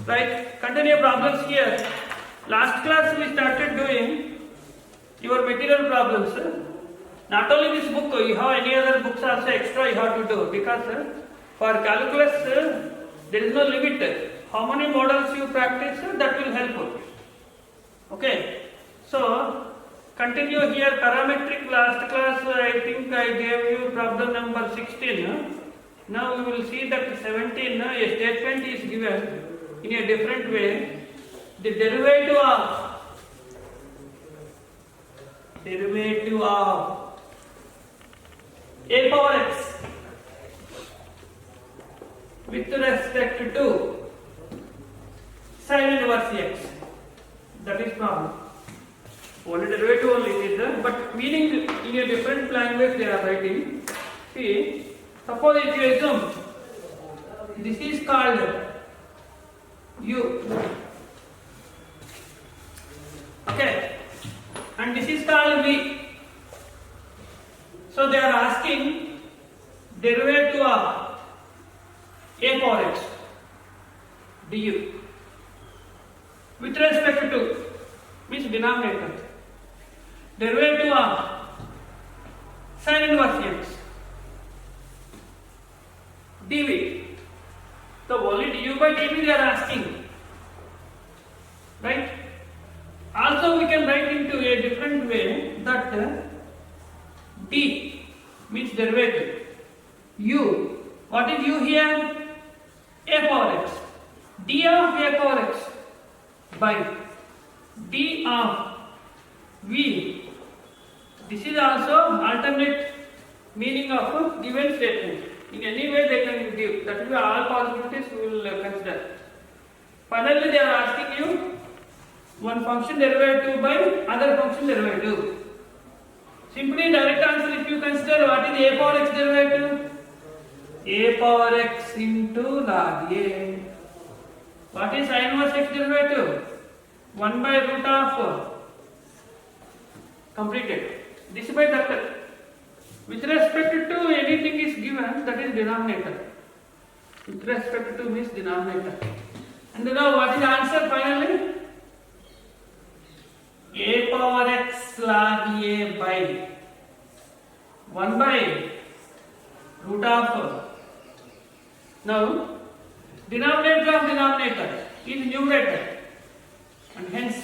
Right, continue problems here. Last class we started doing your material problems. Not only this book, you have any other books also extra you have to do, because for calculus there is no limit. How many models you practice, that will help you. Okay, so continue here. Parametric, last class I think I gave you problem number 16. Now we will see that 17, a statement is given in a different way. The derivative of a power x with respect to sin inverse x. That is problem. Only derivative only is there, but meaning in a different language they are writing. See, suppose if you assume this is called u, okay, and this is called v. So they are asking derivative of a power x du with respect to, means denominator, derivative of sin inverse x dv. So only du by dv they are asking, right? Also we can write into a different way that d means derivative u. What is u here? A power x. D of a power x by d of v. This is also alternate meaning of a given statement. In any way they can give. That will be all possibilities we will consider. Finally they are asking you one function derivative by other function derivative. Simply direct answer if you consider what is a power x derivative? A power x into log a. What is sin inverse x derivative? 1 by root of completed. This by that. With respect to anything is given, that is denominator. With respect to means denominator. And now what is the answer finally? A power x log a by 1 by root of. Now denominator of denominator is numerator, and hence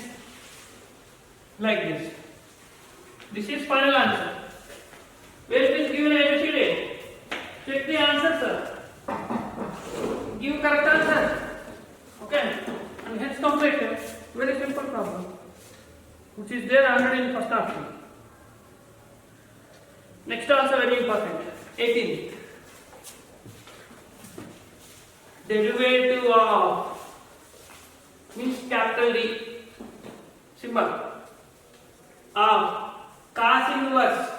like this. This is final answer. Where it is given ABCD? Check the answer, sir. Give correct answer. Okay, and hence complete. Very simple problem, which is there already in first option. Next also very important. 18. Derivative of means capital D symbol of cos inverse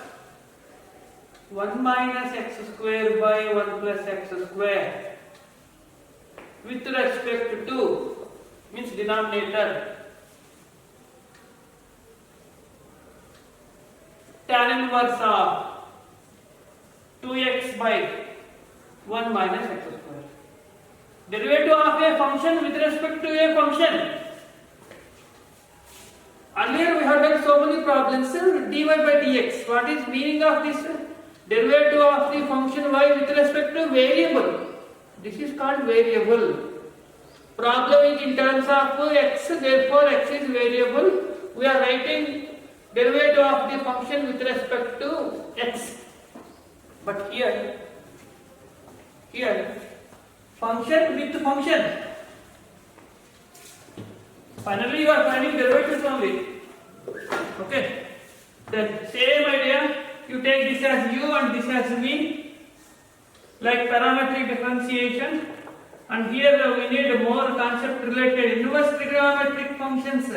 1 minus x square by 1 plus x square with respect to means denominator tan inverse of 2x by 1 minus x square. Derivative of a function with respect to a function. Earlier we have done so many problems, dy by dx. What is meaning of this? Derivative of the function y with respect to variable. This is called variable. Problem is in terms of x, therefore x is variable. We are writing derivative of the function with respect to x. But here function with function. Finally you are finding derivatives only. Okay. Then same idea. You take this as u and this as v, like parametric differentiation. And here we need more concept related inverse trigonometric functions.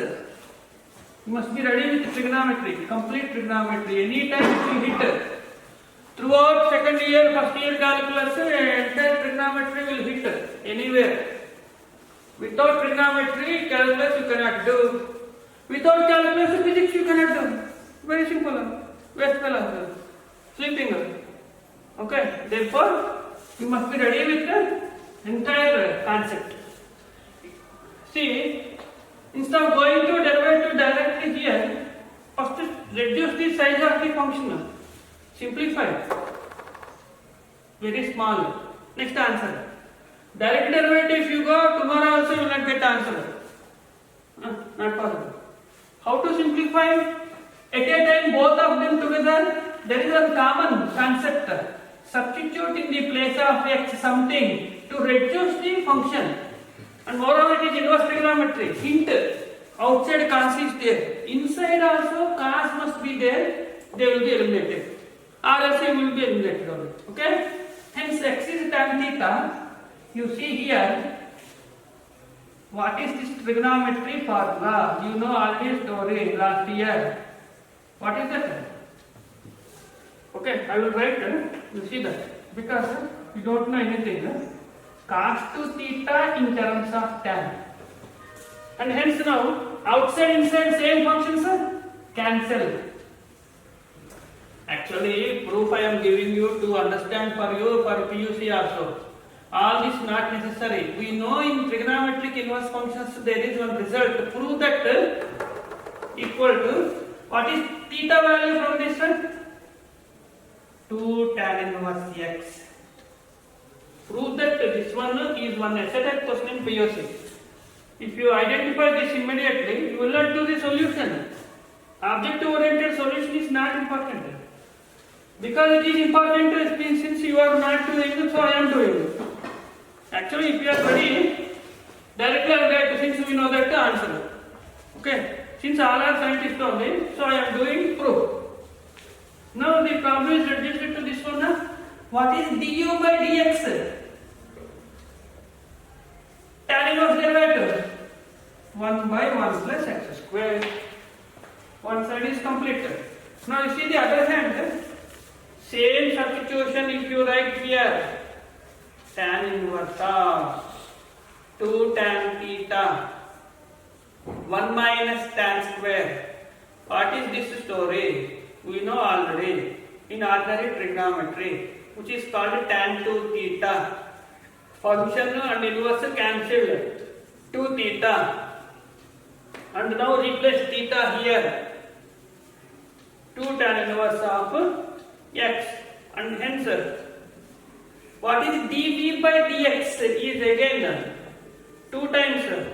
You must be ready with trigonometry, complete trigonometry. Anytime if you hit throughout second year, first year calculus, entire trigonometry will hit anywhere. Without trigonometry, calculus you cannot do. Without calculus, physics you cannot do. Very simple. Westphal, sleeping. Okay. Therefore, you must be ready with the entire concept. See, instead of going to derivative directly here, first reduce the size of the function. Simplify. Very small. Next answer. Direct derivative if you go, tomorrow also you will not get answer. Not possible. How to simplify? At a time both of them together, there is a common concept. Substitute in the place of x something to reduce the function. And moreover it is inverse trigonometry. Hint, outside cos is there. Inside also cos must be there. They will be eliminated. Or else they will be eliminated only. Okay? Hence x is tan theta. You see here, what is this trigonometry formula? You know already story last year. What is that? Okay, I will write. You see that because you don't know anything. Cos to theta in terms of tan, and hence now outside inside same functions cancel. Actually, proof I am giving you to understand for you for PUC also. All this not necessary. We know in trigonometric inverse functions there is one result. Prove that equal to what is theta value from this one? 2 tan inverse x. Prove that this one is one essay question in POC. If you identify this immediately, you will not do the solution. Object oriented solution is not important. Because it is important since you are not doing it, so I am doing it. Actually, if you are ready, directly I will write since we know that the answer. Okay. Since all are scientists only, so I am doing proof. Now the problem is reduced to this one. What is du by dx? Tan inverse derivative. 1 by 1 plus x square. One side is completed. Now you see the other hand. Same substitution if you write here. Tan inverse of 2 tan theta 1 minus tan square. What is this story? We know already in ordinary trigonometry, which is called tan 2 theta. Function and inverse cancelled. 2 theta. And now replace theta here. 2 tan inverse of x. And hence, what is dv by dx is again 2 times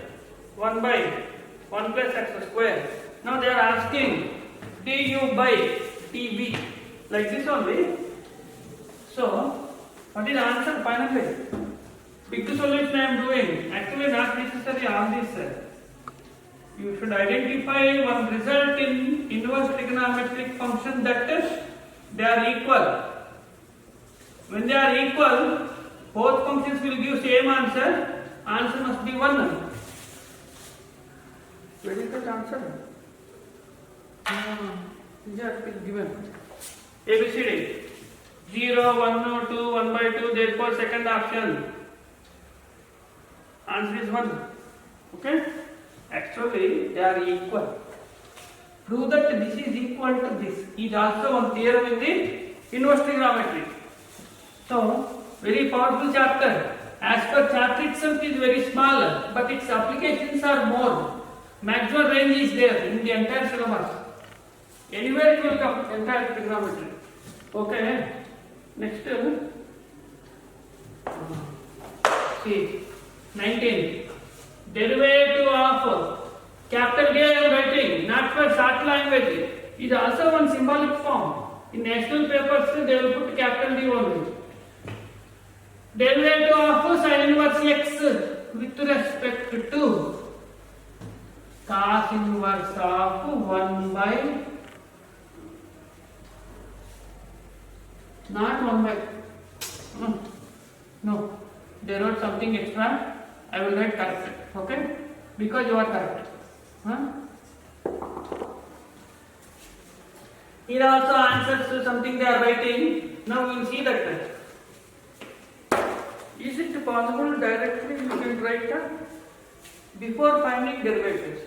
1 by 1 plus x square. Now they are asking du by dv like this only. So, what is the answer finally? Big solution I am doing. Actually not necessary on this. You should identify one result in inverse trigonometric function that they are equal. When they are equal, both functions will give same answer. Answer must be 1. Where is that answer? Here it is given. ABCD 0, 1, 2, 1 by 2. Therefore, second option. Answer is 1. Okay? Actually, they are equal. Prove that this is equal to this. Is also one theorem in the inverse trigonometry. So, very powerful chapter. As per chapter itself is very small, but its applications are more. Maximum range is there in the entire syllabus. Anywhere it will come, entire trigonometry. Okay. Next. See, 19. Derivative of capital D I am writing, not for short language. Is also one symbolic form. In national papers, they will put capital D only. Derivative of sin inverse x with respect to cos inverse of 1 by, not 1 by, no, they wrote something extra. I will write correct, okay? Because you are correct. Here also answers to something they are writing. Now we will see that. Is it possible directly you can write before finding derivatives?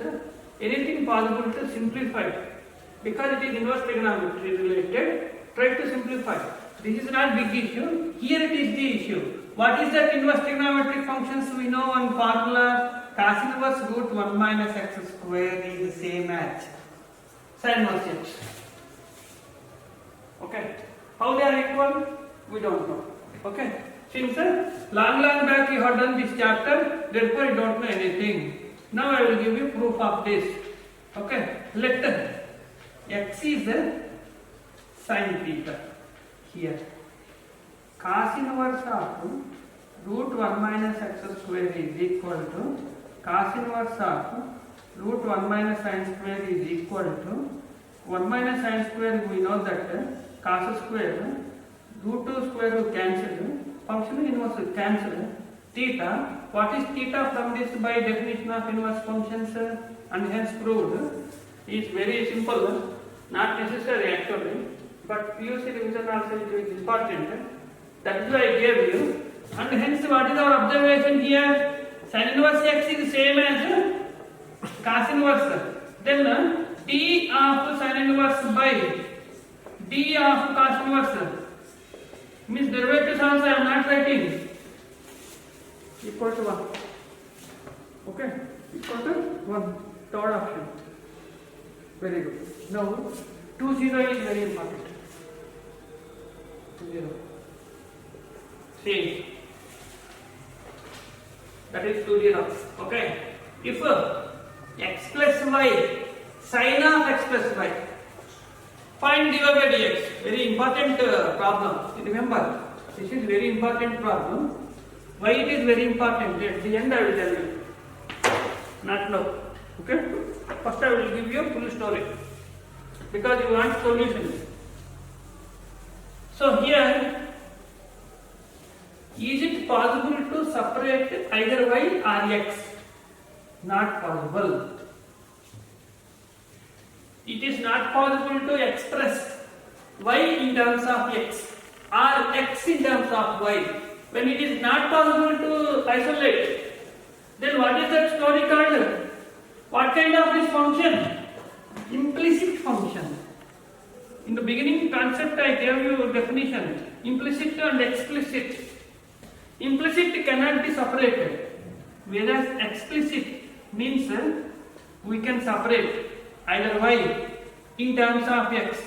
Anything possible to simplify? Because it is inverse trigonometry related, try to simplify. This is not big issue. Here it is the issue. What is that inverse trigonometric functions? We know one formula. cos inverse root 1 minus x square is the same as sin inverse x. Okay. How they are equal? We don't know. Okay. Since long back you have done this chapter, therefore you don't know anything. Now I will give you proof of this. Okay. Let x is sin theta here. Cos inverse of root 1 minus x square is equal to cos inverse of root 1 minus sin square is equal to 1 minus sin square. We know that cos square root 2 square will cancel, function inverse will cancel. Theta, what is theta from this by definition of inverse functions and hence proved is very simple, not necessary actually, but PUC revision also it is important. That is why I gave you. And hence what is our observation here? Sin inverse x is the same as cos inverse. Then d of sin inverse by d of cos inverse means derivatives also I am not writing equal to 1. Okay, equal to 1. Third option. Very good. Now 2 0 is very important. 2 0. See, that is 2 0. Okay. If x plus y, sin of x plus y, find dy by dx. Very important problem. Remember, this is very important problem. Why it is very important? At the end I will tell you. Not now. Okay. First I will give you a full story because you want solution. So here, is it possible to separate either y or x? Not possible. It is not possible to express y in terms of x or x in terms of y. When it is not possible to isolate, then what is that story called? What kind of this function? Implicit function. In the beginning concept I gave you definition. Implicit and explicit. Implicit cannot be separated, whereas explicit means we can separate either y in terms of x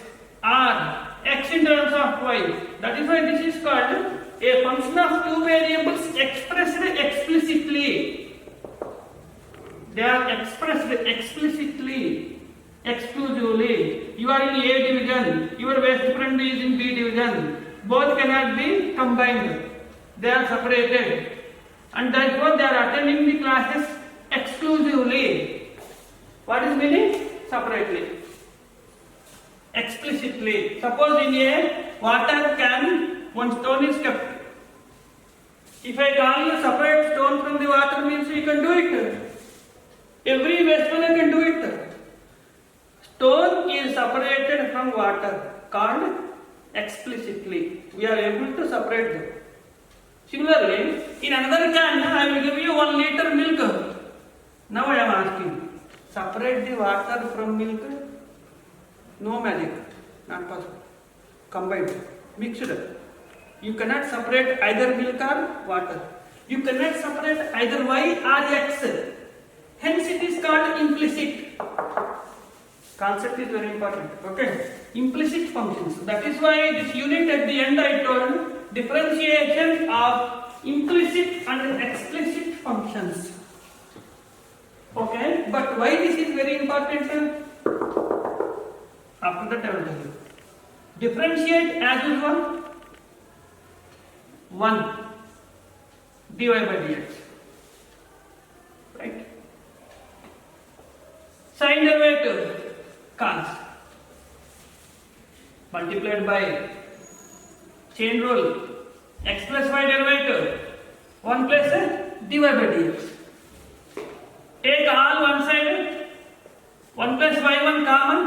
or x in terms of y. That is why this is called a function of two variables expressed explicitly. They are expressed explicitly, exclusively. You are in A division, your best friend is in B division. Both cannot be combined. They are separated. And therefore they are attending the classes exclusively. What is meaning? Separately. Explicitly. Suppose in a water can, one stone is kept. If I call you separate stone from the water means you can do it. Every Westerner can do it. Stone is separated from water, called explicitly. We are able to separate them. Similarly, in another can, I will give you 1 liter milk. Now I am asking, separate the water from milk? No magic, not possible. Combined, mixed. You cannot separate either milk or water. You cannot separate either y or x. Hence it is called implicit. Concept is very important. Okay. Implicit functions. That is why this unit at the end I told differentiation of implicit and explicit functions. Okay. But why this is very important? After that I will tell you. Differentiate as usual. 1 dy by dx. Right. Sin derivative cos multiplied by chain rule x plus y derivative 1 plus dy by dx. Take all one side, 1 plus y1 common,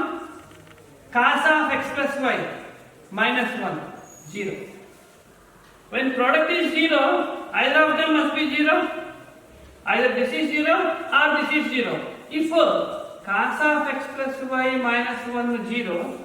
cos of x plus y minus 1, 0. When product is 0, either of them must be 0. Either this is 0 or this is 0. If cos of x plus y minus 1 0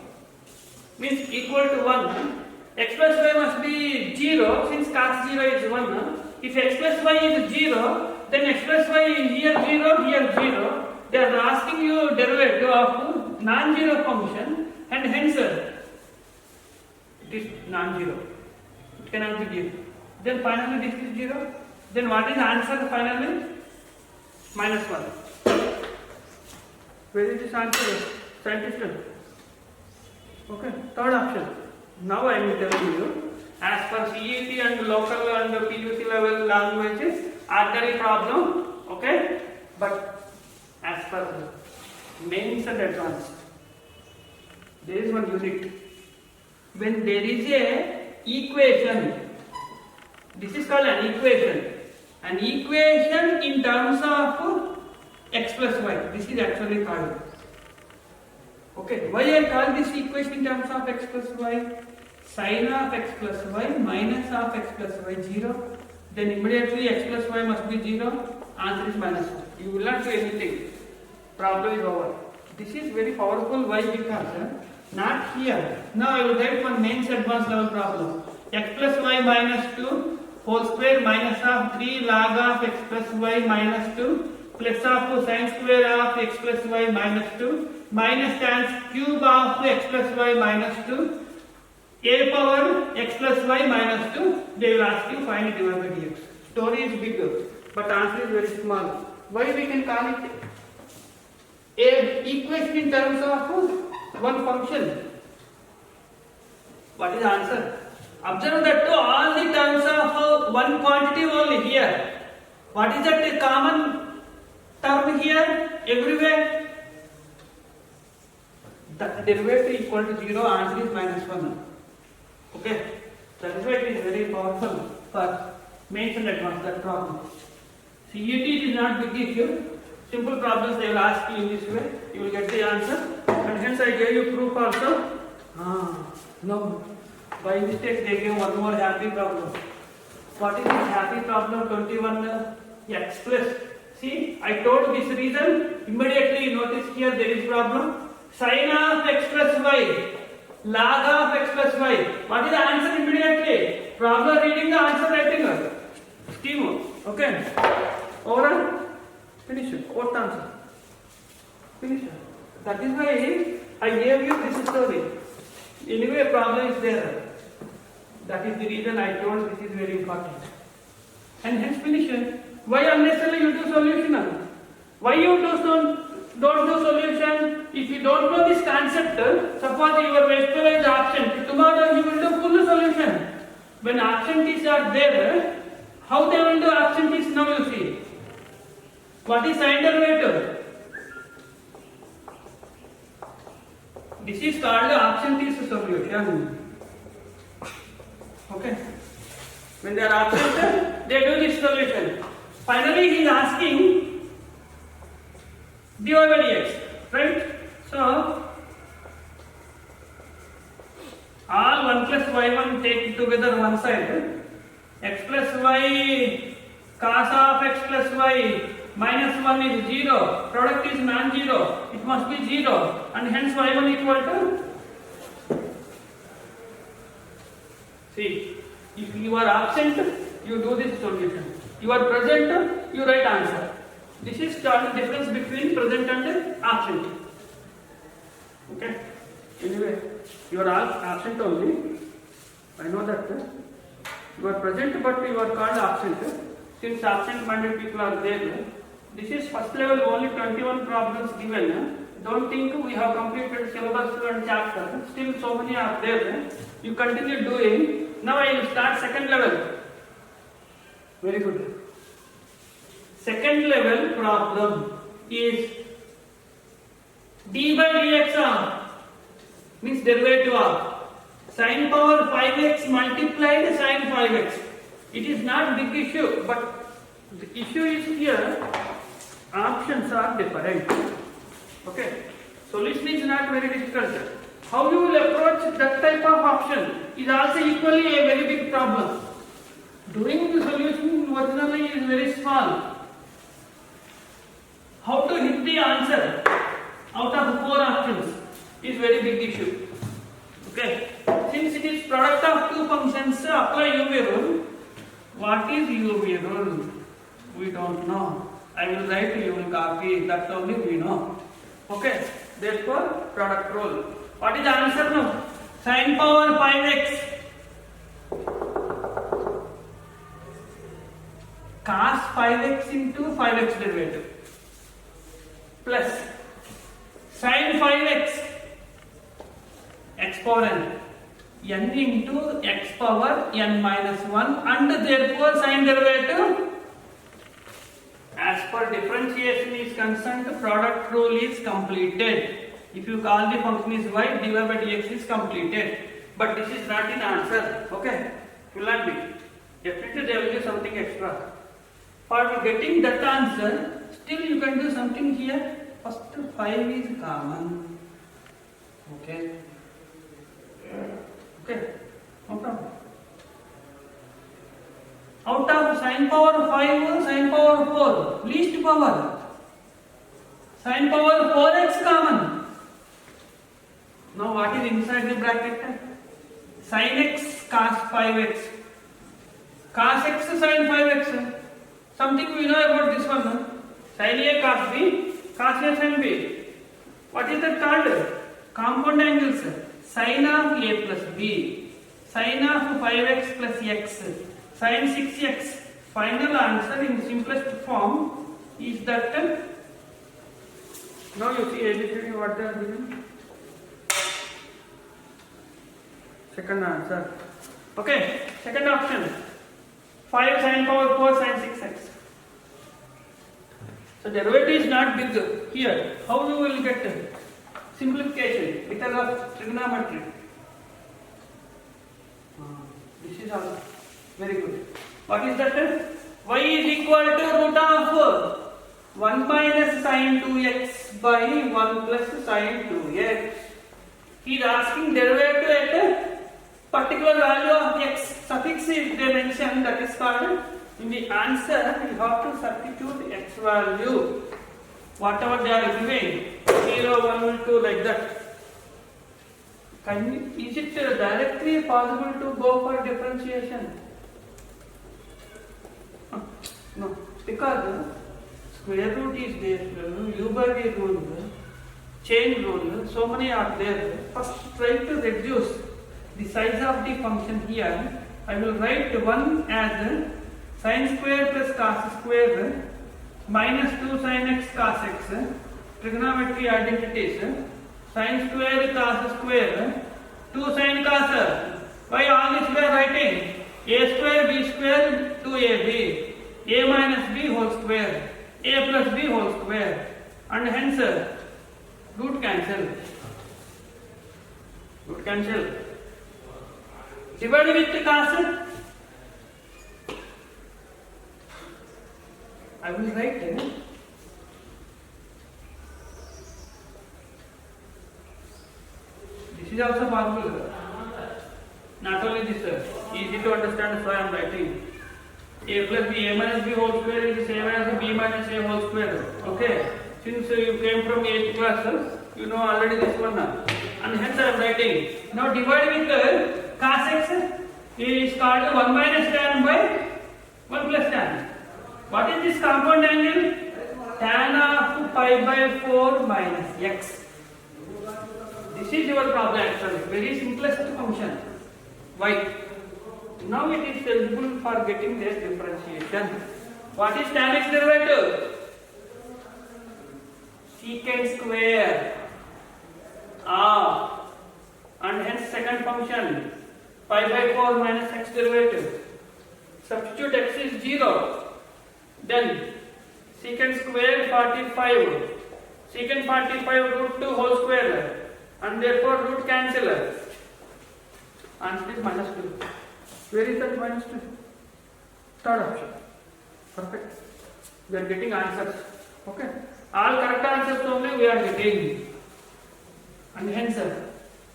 means equal to 1, x plus y must be 0 since cos 0 is 1. If x plus y is 0, Then x plus y here 0, here 0. They are asking you derivative of non-zero function, and hence it is non-zero. It cannot be given. Then finally this is 0. Then what is the answer finally? -1. Where is this answer? Scientist. Okay, third option. Now I am telling you, as per CET and local and PUC level languages, ordinary problem, okay? But as per mains and advanced, there is one unit. When there is a equation, this is called an equation. An equation in terms of x plus y. This is actually called. Okay, why I call this equation in terms of x plus y? Sin of x plus y minus of x plus y 0. Then immediately x plus y must be 0. Answer is -1. You will not do anything. Problem is over. This is very powerful. Why? Because not here. Now I will write one mains advanced level problem. X plus y minus 2 whole square minus of 3 log of x plus y minus 2 plus of sin square of x plus y minus 2 minus tan cube of x plus y minus 2 a power x plus y minus 2. They will ask you find dy by dx. Story is big, but answer is very small. Why we can call it a equation in terms of one function? What is the answer? Observe that to all the terms of one quantity only here. What is that common term here? Everywhere. The derivative equal to 0, answer is -1. Okay. That is why it is very powerful for mains and advanced that problem. CET is not big issue. Simple problems they will ask you in this way. You will get the answer. And hence I gave you proof also. No. By mistake they gave one more happy problem. What is this happy problem? 21 x plus. See, I told this reason. Immediately you notice here there is problem. Sin of x plus y, log of x plus y. What is the answer immediately? Problem reading, the answer writing. Scheme. Okay. Overall, finish it. Fourth answer. Finish it. That is why I gave you this story. Anyway, problem is there. That is the reason I told this is very important. And hence finish it. Why unnecessarily you do solution? Why you don't do solution? If you don't know this concept, suppose your vegetable is absent, tomorrow you will do full solution. When absentees are there, how they will do absentees now you see. What is sign derivative? This is called absentees solution. Okay. When they are absent, they do this solution. Finally, he is asking dy by dx, right? So, all 1 plus y1 take together one side. X plus y cos of x plus y minus 1 is 0. Product is non-zero. It must be 0. And hence y1 equal to. See, if you are absent, you do this solution. You are present, you write answer. This is the difference between present and absent. Okay. Anyway, you are absent only. I know that. You are present, but you are called absent. Since absent-minded people are there, this is first level only 21 problems given. Don't think we have completed syllabus and chapter. Still so many are there. You continue doing. Now I will start second level. Very good. Second level problem is d by dx means derivative of sin power 5x multiplied sin 5x. It is not big issue, but the issue is here options are different. Okay, solution is not very difficult. How you will approach that type of option is also equally a very big problem. Doing the solution originally is very small. How to hit the answer out of 4 options is very big issue. Okay, since it is product of 2 functions, apply UV rule. What is UV rule? We don't know. I will write, you will copy. That's only we know. Okay. Therefore, product rule. What is the answer now? Sin power 5x cos 5x into 5x derivative plus sin 5x x power n into x power n minus 1 and therefore sin derivative. As per differentiation is concerned, product rule is completed. If you call the function is y, dy by dx is completed. But this is not in answer. Okay? Will not be. Definitely there will be something extra. For getting that answer, still you can do something here. First 5 is common. Okay? Okay? No problem. Out of sin power 5, sin power 4, least power. Sin power 4x common. Now what is inside the bracket? Sin x cos 5x. Cos x sin 5x. Something we know about this one. No? Sin a cos b, cos a sin b. What is that called? Compound angles. Sin of a plus b, sin of 5x plus x, sin 6x. Final answer in simplest form is that. Now you see ABCD what they are giving. Second answer. Okay, second option. 5 sin power 4 sin 6x. So derivative is not big here. How you will get simplification because of trigonometry? This is also very good. What is that? Y is equal to root of 1 minus sin 2x by 1 plus sin 2x. He is asking derivative at a particular value of x. Suffix is they mentioned, that is called. In the answer, we have to substitute x value. Whatever they are giving, 0, 1, 2, like that. Is it directly possible to go for differentiation? No, because square root is there, u by v rule, chain rule, so many are there. First try to reduce the size of the function here. I will write 1 as sin square plus cos square minus 2 sin x cos x, trigonometry identities, sin square cos square, 2 sin cos. Why all this we are writing? A square b square 2ab, a minus b whole square, a plus b whole square, and hence root cancel. Root cancel. Divide with cos. I will write this is also possible. Not only this, easy to understand, so I am writing. A plus b, a minus b whole square is the same as b minus a whole square. Okay? Since you came from 8th class, you know already this one. And hence I am writing. Now divide with cos x is called 1 minus tan by 1 plus tan. What is this compound angle? Tan of pi by 4 minus x. This is your problem actually. Very simplest function. Why? Now it is eligible for getting this differentiation. What is tan x derivative? Secant square of, and hence second function pi by 4 minus x derivative. Substitute x is 0. Then secant square 45. Secant 45 root 2 whole square, and therefore root cancel. Answer is minus 2. Where is that minus 2? Third option. Perfect. We are getting answers. Okay. All correct answers only we are getting. And hence,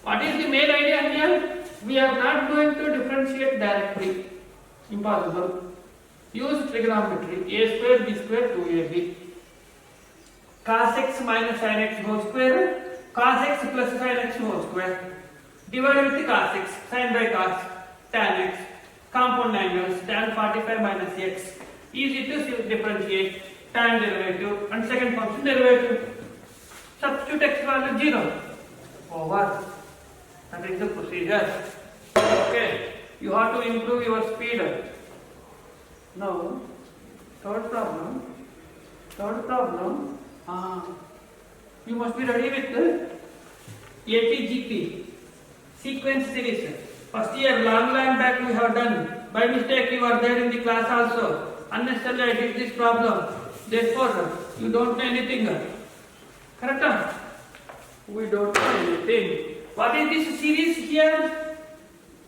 what is the main idea here? We are not going to differentiate directly. Impossible. Use trigonometry. A square, b square, 2ab. Cos x minus sin x whole square. Cos x plus sin x whole square. Divided with the cos x. Sin by cos. Tan x. Compound angles. Tan 45 minus x. Easy to differentiate tan derivative and second function derivative. Substitute x value 0 over. That is the procedure. Okay, you have to improve your speed. Now, third problem. You must be ready with the ATGP sequence series. First year, long back we have done. By mistake, you are there in the class also. Unnecessarily, I did this problem. Therefore, you don't know anything. Correct? We don't know anything. What is this series here?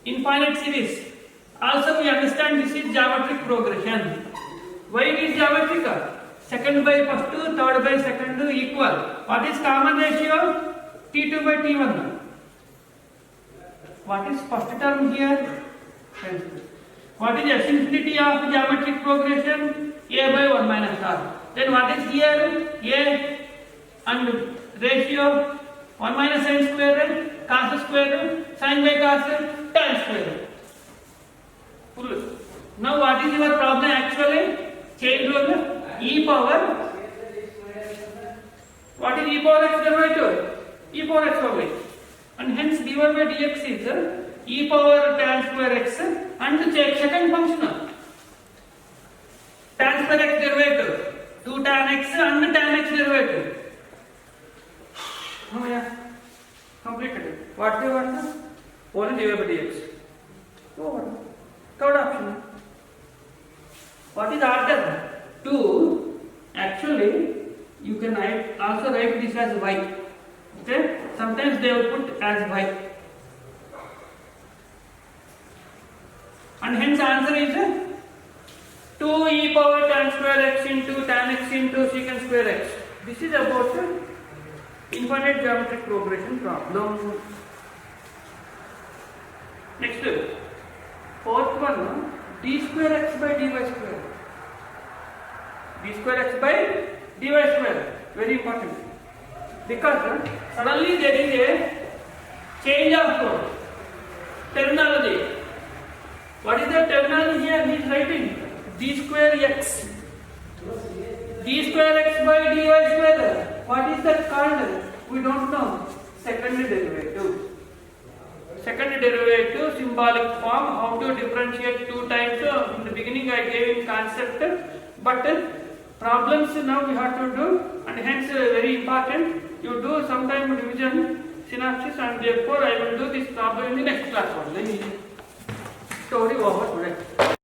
Infinite series. Also, we understand this is geometric progression. Why it is geometric? Second by first, third by second equal. What is common ratio? T2 by T1. What is first term here? What is S infinity of geometric progression? A by 1 minus R. Then what is here? A and ratio 1 minus sin square, cos square, sin by cos, tan square. Full. Now what is your problem actually? Change rule. E power. What is e power x derivative? E power x only. And hence dy by dx is e power tan square x and check second function. Tan square x derivative. 2 tan x and tan x derivative. Oh yeah. Completed. What do you want? Only dy by dx. Over. Third option. What is order? 2. Actually, you can also write this as y. Okay? Sometimes they will put as y. And hence answer is 2 e power tan square x into tan x into secant square x. This is about infinite geometric progression problem. Next, fourth one, d square x by dy square. D square x by dy square. Very important. Because suddenly there is a change of terminology. What is the terminology here? He is writing d square x. D square x by dy square. What is that called? We don't know. Second derivative. Second derivative symbolic form. How to differentiate 2 times. In the beginning I gave in concept, but problems now we have to do, and hence very important. You do sometime division, synopsis, and therefore I will do this problem in the next class only. Story over today.